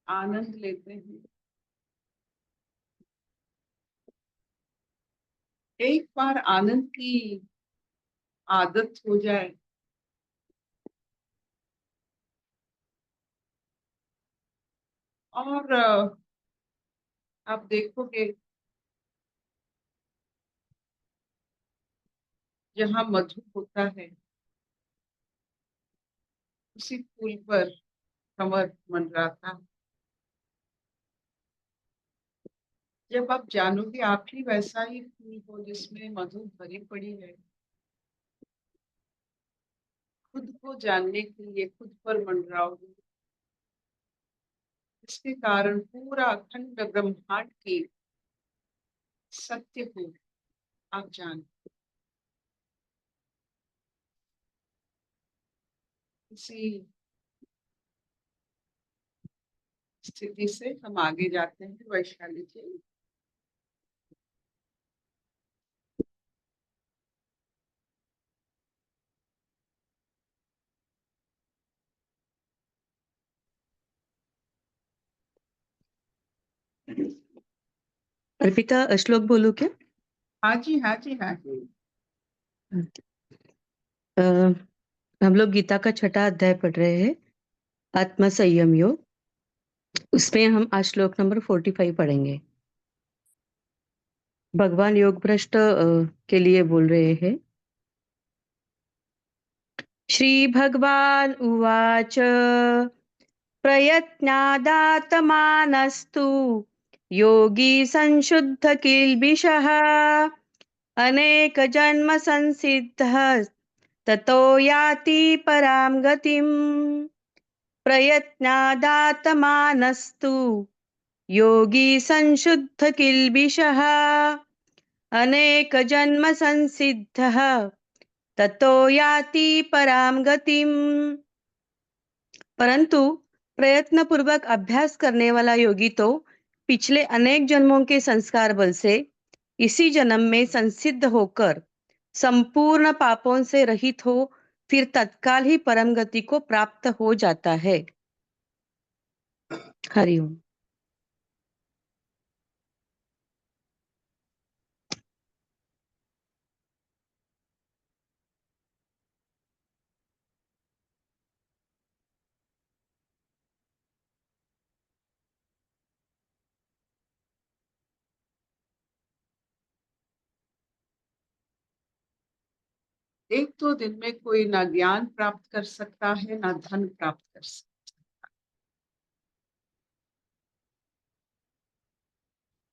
आनंद लेते हैं। एक बार आनंद की आदत हो जाए और आप देखोगे जहाँ मधु होता है उसी फूल पर कमर मंडराता है। जब आप जानोगे आप ही वैसा ही फूल हो जिसमें मधु भरी पड़ी है, खुद को जानने के लिए खुद पर मंडराओगे। इसके कारण पूरा अखंड ब्रह्मांड के सत्य को आप जान। इसी स्थिति से हम आगे जाते हैं। वैशाली जी। अर्पिता, श्लोक बोलूं क्या? हाँ जी, हाँ जी, हाँ जी। अ, हम लोग गीता का 6वां अध्याय पढ़ रहे हैं, आत्म संयम योग। उसमें हम आज श्लोक नंबर 45 पढ़ेंगे। भगवान योग भ्रष्ट के लिए बोल रहे हैं। श्री भगवान उवाच प्रयत्नादात्मानस्तु योगी संशुद्ध किल्बिषः अनेक जन्म संसिद्धः ततो याति परां गतिम्। प्रयत्नादात्मानस्तु योगी संशुद्ध किल्बिषः अनेक जन्म संसिद्धः ततो याति परां गतिम्। परंतु प्रयत्न पूर्वक अभ्यास करने वाला योगी तो पिछले अनेक जन्मों के संस्कार बल से इसी जन्म में संसिद्ध होकर संपूर्ण पापों से रहित हो फिर तत्काल ही परम गति को प्राप्त हो जाता है। हरिओम। एक तो दिन में कोई ना ज्ञान प्राप्त कर सकता है ना धन प्राप्त कर सकता।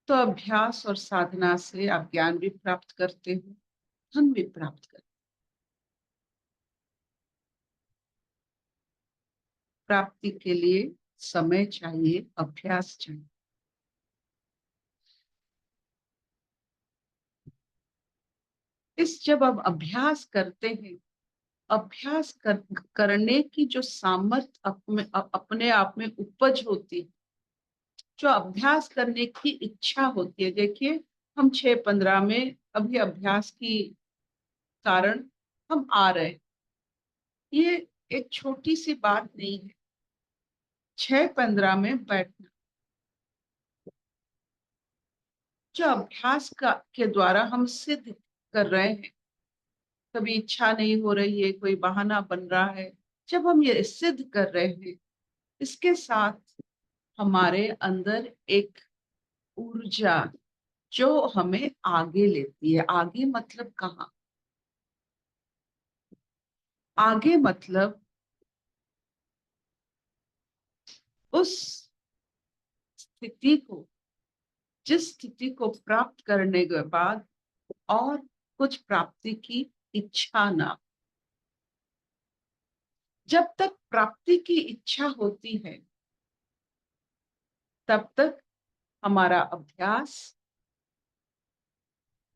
तो अभ्यास और साधना से आप ज्ञान भी प्राप्त करते हो, धन भी प्राप्त करते। प्राप्ति के लिए समय चाहिए, अभ्यास चाहिए। जब आप अभ्यास करते हैं, करने की जो सामर्थ्य अपने आप में उपज होती है, जो अभ्यास करने की इच्छा होती है। देखिए, हम 6-15 में अभी अभ्यास की कारण हम आ रहे हैं। ये एक छोटी सी बात नहीं है। 6-15 में बैठना जो अभ्यास के द्वारा हम सिद्ध कर रहे हैं। कभी इच्छा नहीं हो रही है, कोई बहाना बन रहा है। जब हम ये सिद्ध कर रहे हैं, इसके साथ हमारे अंदर एक ऊर्जा जो हमें आगे लेती है। आगे मतलब कहाँ? आगे मतलब उस स्थिति को, जिस स्थिति को प्राप्त करने के बाद और कुछ प्राप्ति की इच्छा ना। जब तक प्राप्ति की इच्छा होती है तब तक हमारा अभ्यास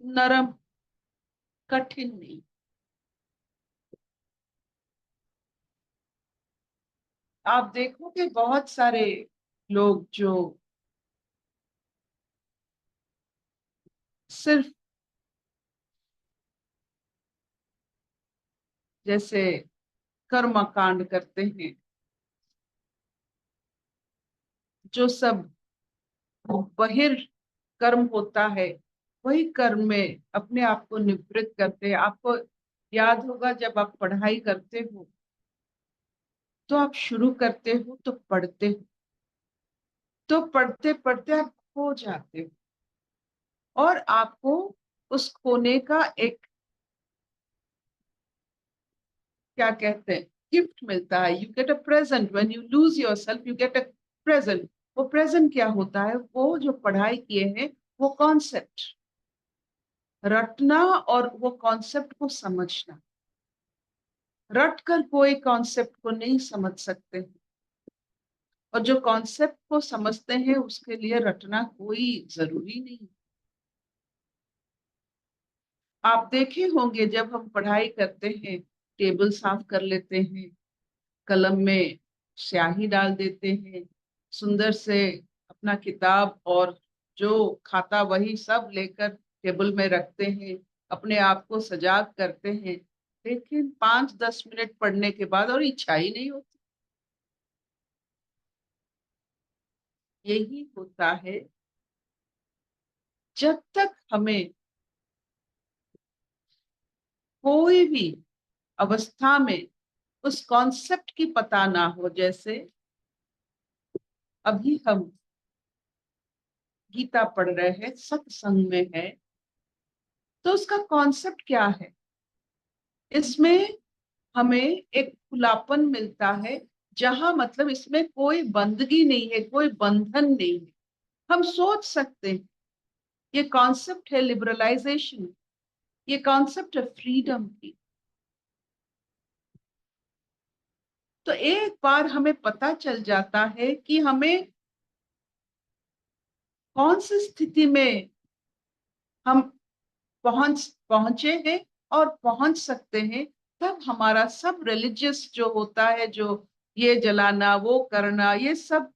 नरम, कठिन नहीं। आप देखोगे बहुत सारे लोग जो सिर्फ जैसे कर्म कांड करते हैं, जो सब बहिर्कर्म होता है, वही कर्म में अपने आप को निवृत्त करते हैं। आपको याद होगा, जब आप पढ़ाई करते हो तो आप शुरू करते हो तो पढ़ते हो, तो पढ़ते पढ़ते आप खो जाते हो, और आपको उस खोने का एक, क्या कहते हैं, गिफ्ट मिलता है। You get a present when you lose yourself, you get a present. वो प्रेजेंट क्या होता है? वो जो पढ़ाई किए हैं वो कॉन्सेप्ट रटना, और वो कॉन्सेप्ट को समझना। रट कर कोई कॉन्सेप्ट को नहीं समझ सकते, और जो कॉन्सेप्ट को समझते हैं उसके लिए रटना कोई जरूरी नहीं। आप देखे होंगे, जब हम पढ़ाई करते हैं, टेबल साफ कर लेते हैं, कलम में स्याही डाल देते हैं, सुंदर से अपना किताब और जो खाता वही सब लेकर टेबल में रखते हैं, अपने आप को सजा करते हैं, लेकिन 5-10 मिनट पढ़ने के बाद और इच्छा ही नहीं होती। यही होता है, जब तक हमें कोई भी अवस्था में उस कॉन्सेप्ट की पता ना हो। जैसे अभी हम गीता पढ़ रहे हैं, सत्संग में है, तो उसका कॉन्सेप्ट क्या है? इसमें हमें एक खुलापन मिलता है, जहां मतलब इसमें कोई बंदगी नहीं है, कोई बंधन नहीं है। हम सोच सकते हैं, ये कॉन्सेप्ट है लिबरलाइजेशन, ये कॉन्सेप्ट है फ्रीडम की। तो एक बार हमें पता चल जाता है कि हमें कौन सी स्थिति में हम पहुंचे हैं और पहुंच सकते हैं, तब हमारा सब रिलीजियस जो होता है, जो ये जलाना वो करना, ये सब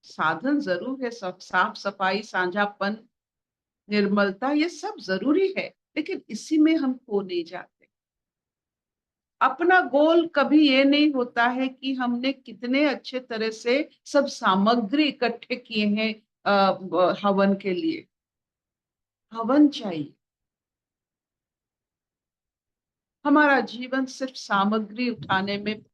साधन जरूर है, सब साफ सफाई, साझापन, निर्मलता, ये सब जरूरी है, लेकिन इसी में हम खो नहीं जाते। अपना गोल कभी ये नहीं होता है कि हमने कितने अच्छे तरह से सब सामग्री इकट्ठे किए हैं हवन के लिए। हवन चाहिए। हमारा जीवन सिर्फ सामग्री उठाने में,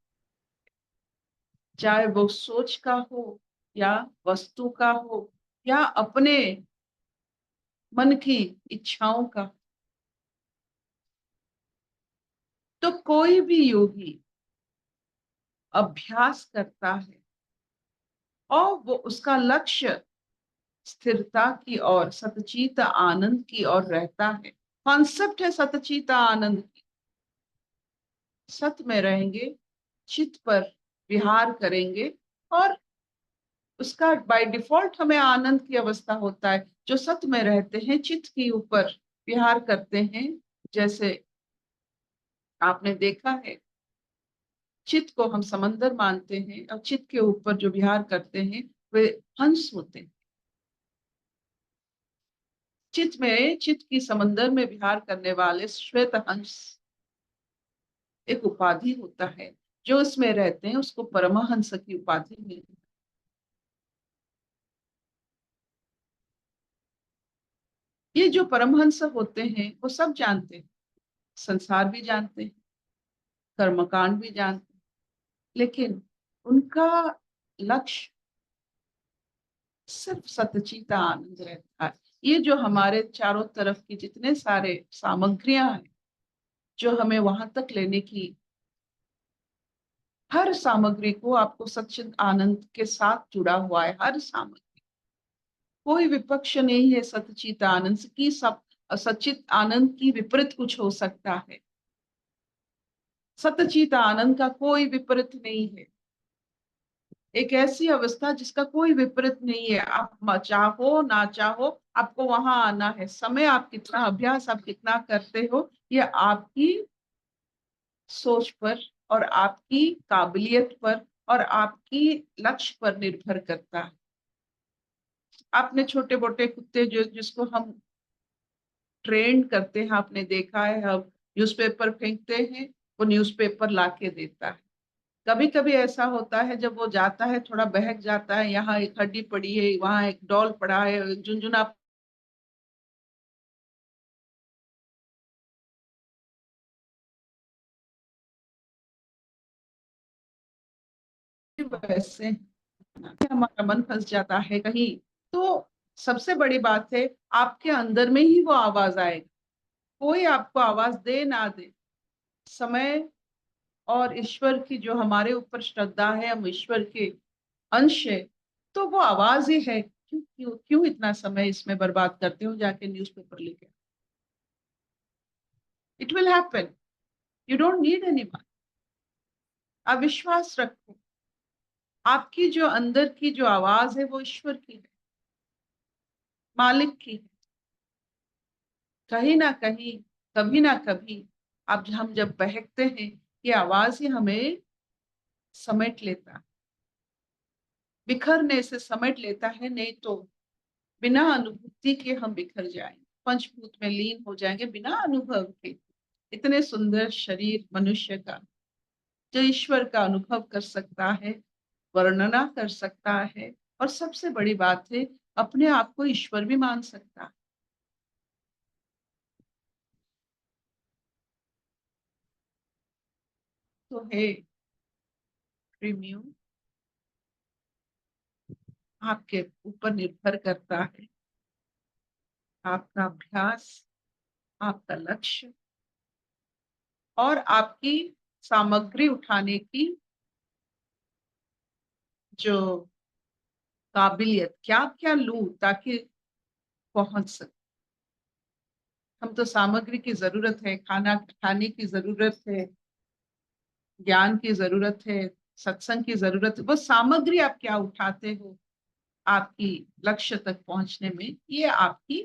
चाहे वो सोच का हो या वस्तु का हो या अपने मन की इच्छाओं का। तो कोई भी योगी अभ्यास करता है, और वो उसका लक्ष्य स्थिरता की और सतचित आनंद की ओर रहता है। कॉन्सेप्ट है सतचित आनंद की। सत में रहेंगे, चित पर विहार करेंगे, और उसका बाय डिफॉल्ट हमें आनंद की अवस्था होता है। जो सत में रहते हैं, चित के ऊपर विहार करते हैं, जैसे आपने देखा है, चित को हम समंदर मानते हैं, और चित के ऊपर जो विहार करते हैं वे हंस होते हैं। चित की समंदर में विहार करने वाले श्वेत हंस एक उपाधि होता है। जो इसमें रहते हैं उसको परमहंस की उपाधि मिलती है। ये जो परमहंस होते हैं वो सब जानते हैं, संसार भी जानते हैं, कर्मकांड भी जानते हैं, लेकिन उनका लक्ष्य सिर्फ सतचित आनंद रहता है। ये जो हमारे चारों तरफ की जितने सारे सामग्रियां हैं, जो हमें वहां तक लेने की, हर सामग्री को आपको सच्चिद आनंद के साथ जुड़ा हुआ है। हर सामग्री, कोई विपक्ष नहीं है सच्चित आनंद की। सब सच्चित आनंद की विपरीत कुछ हो सकता है, सतचित आनंद का कोई विपरीत नहीं है। एक ऐसी अवस्था जिसका कोई विपरीत नहीं है। आप चाहो ना चाहो, आपको वहां आना है। समय आप कितना अभ्यास आप कितना करते हो, यह आपकी सोच पर और आपकी काबिलियत पर और आपकी लक्ष्य पर निर्भर करता है। आपने छोटे मोटे कुत्ते जो जिसको हम ट्रेन करते हैं, आपने देखा है, हम न्यूज़पेपर फेंकते हैं, वो न्यूज़पेपर लाके देता है। कभी कभी ऐसा होता है जब वो जाता है थोड़ा बहक जाता है, यहाँ एक हड्डी पड़ी है, वहां एक डॉल पड़ा है, एक झुनझुना वैसे हमारा मन फंस जाता है कहीं, तो सबसे बड़ी बात है आपके अंदर में ही वो आवाज आएगी। कोई आपको आवाज दे ना दे, समय और ईश्वर की जो हमारे ऊपर श्रद्धा है, हम ईश्वर के अंश है, तो वो आवाज ही है। क्यों क्यों क्यों इतना समय इसमें बर्बाद करते हो जाके न्यूज़पेपर लेके? It will happen, you don't need anyone. आप विश्वास रखो, आपकी जो अंदर की जो आवाज है वो ईश्वर की है, मालिक की है। कहीं ना कहीं, कभी ना कभी, अब हम जब बहकते हैं, ये आवाज ही हमें समेट लेता है, बिखरने से समेट लेता है। नहीं तो बिना अनुभूति के हम बिखर जाएंगे, पंचभूत में लीन हो जाएंगे बिना अनुभव के। इतने सुंदर शरीर मनुष्य का, जो ईश्वर का अनुभव कर सकता है, वर्णना कर सकता है, और सबसे बड़ी बात है अपने आप को ईश्वर भी मान सकता है। तो हे प्रेमियों, आपके ऊपर निर्भर करता है आपका अभ्यास, आपका लक्ष्य, और आपकी सामग्री उठाने की जो काबिलियत, क्या क्या लूं ताकि पहुंच सके। हम तो सामग्री की जरूरत है, खाना खाने की जरूरत है, ज्ञान की जरूरत है, सत्संग की जरूरत है। वो सामग्री आप क्या उठाते हो आपकी लक्ष्य तक पहुंचने में, ये आपकी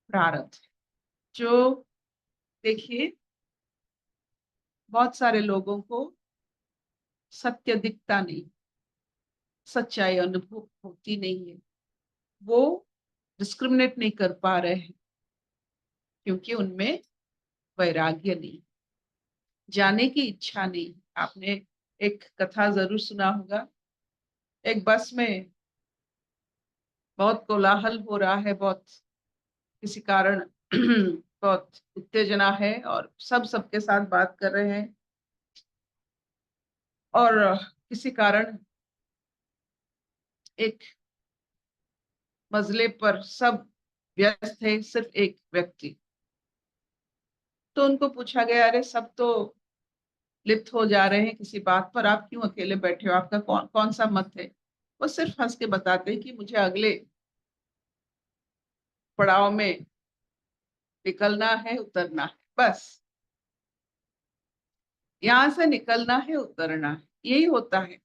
प्रारब्ध है। जो देखिए, बहुत सारे लोगों को सत्य दिखता नहीं, सच्चाई अनुभव होती नहीं है, वो डिस्क्रिमिनेट नहीं कर पा रहे हैं क्योंकि उनमें वैराग्य नहीं, जाने की इच्छा नहीं। आपने एक कथा जरूर सुना होगा, एक बस में बहुत कोलाहल हो रहा है, बहुत किसी कारण बहुत उत्तेजना है, और सब सबके साथ बात कर रहे हैं, और किसी कारण एक मजले पर सब व्यस्त है, सिर्फ एक व्यक्ति। तो उनको पूछा गया, अरे सब तो लिप्त हो जा रहे हैं किसी बात पर, आप क्यों अकेले बैठे हो, आपका कौन कौन सा मत है? वो सिर्फ हंस के बताते हैं कि मुझे अगले पड़ाव में निकलना है, उतरना है, बस यहाँ से निकलना है, उतरना है, यही होता है।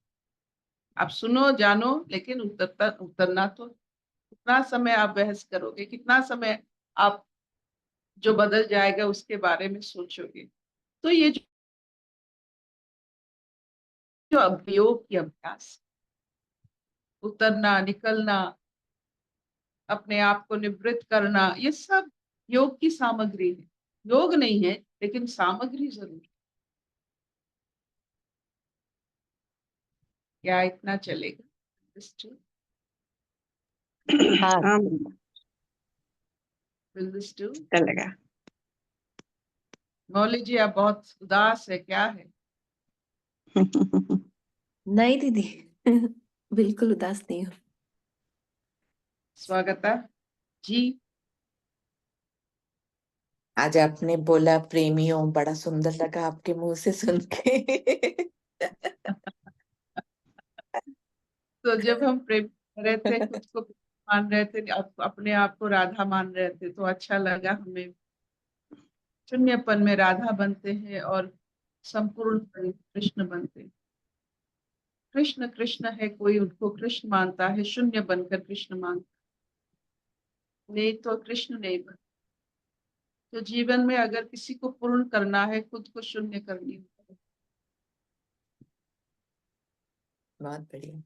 आप सुनो जानो, लेकिन उतरना तो, कितना समय आप बहस करोगे, कितना समय आप जो बदल जाएगा उसके बारे में सोचोगे? तो ये जो योग की अभ्यास, उतरना, निकलना, अपने आप को निवृत्त करना, ये सब योग की सामग्री है। योग नहीं है लेकिन सामग्री जरूर है। क्या इतना चलेगा? हाँ, हाँ Will this do? चलेगा। मौली जी, आप बहुत उदास है, क्या है? नहीं दीदी बिल्कुल उदास नहीं हूँ। स्वागता जी। आज आपने बोला प्रेमियों, बड़ा सुंदर लगा आपके मुंह से सुन के। तो जब हम प्रेम कर रहे थे, खुद को मान रहे थे, अपने आप को राधा मान रहे थे, तो अच्छा लगा हमें। शून्यपन में राधा बनते हैं और संपूर्ण में कृष्ण बनते हैं। कृष्ण कृष्ण है, कोई उनको कृष्ण मानता है, शून्य बनकर कृष्ण मानता है, नहीं तो कृष्ण नहीं बन। तो जीवन में अगर किसी को पूर्ण करना है, खुद को शून्य करनी है। बहुत बढ़िया।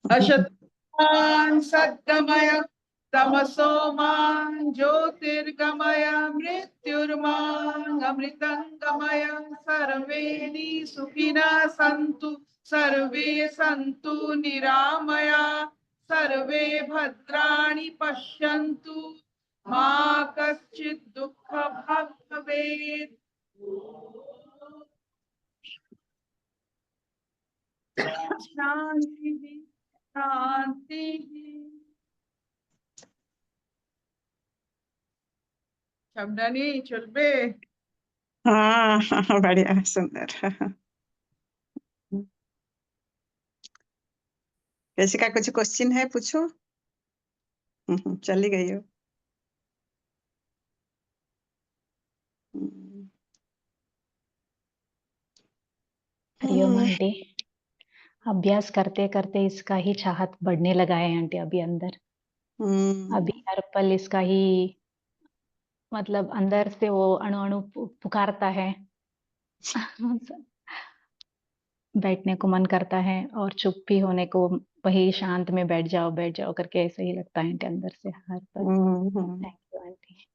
अशतान सद्गमय तमसो मां ज्योतिर्गमय मृत्युर्मां अमृतंगमय। सर्वे सुखिनः सन्तु सर्वे सन्तु निरामया। सर्वे भद्राणि पश्यन्तु मा कश्चित् दुःखभाग् भवेत्। शांति शांति। शब्दानी चुलबे। हाँ बढ़िया सुंदर। किसी का कुछ क्वेश्चन है पूछो। चली गई हो। हरिओम आंटी। अभ्यास करते करते इसका ही चाहत बढ़ने लगा है आंटी अभी अंदर। अभी हर पल इसका ही मतलब अंदर से वो अणु अणु पुकारता है। बैठने को मन करता है और चुप भी होने को, वही शांत में बैठ जाओ करके ऐसे ही लगता है आंटी अंदर से हर पल। Thank you aunty.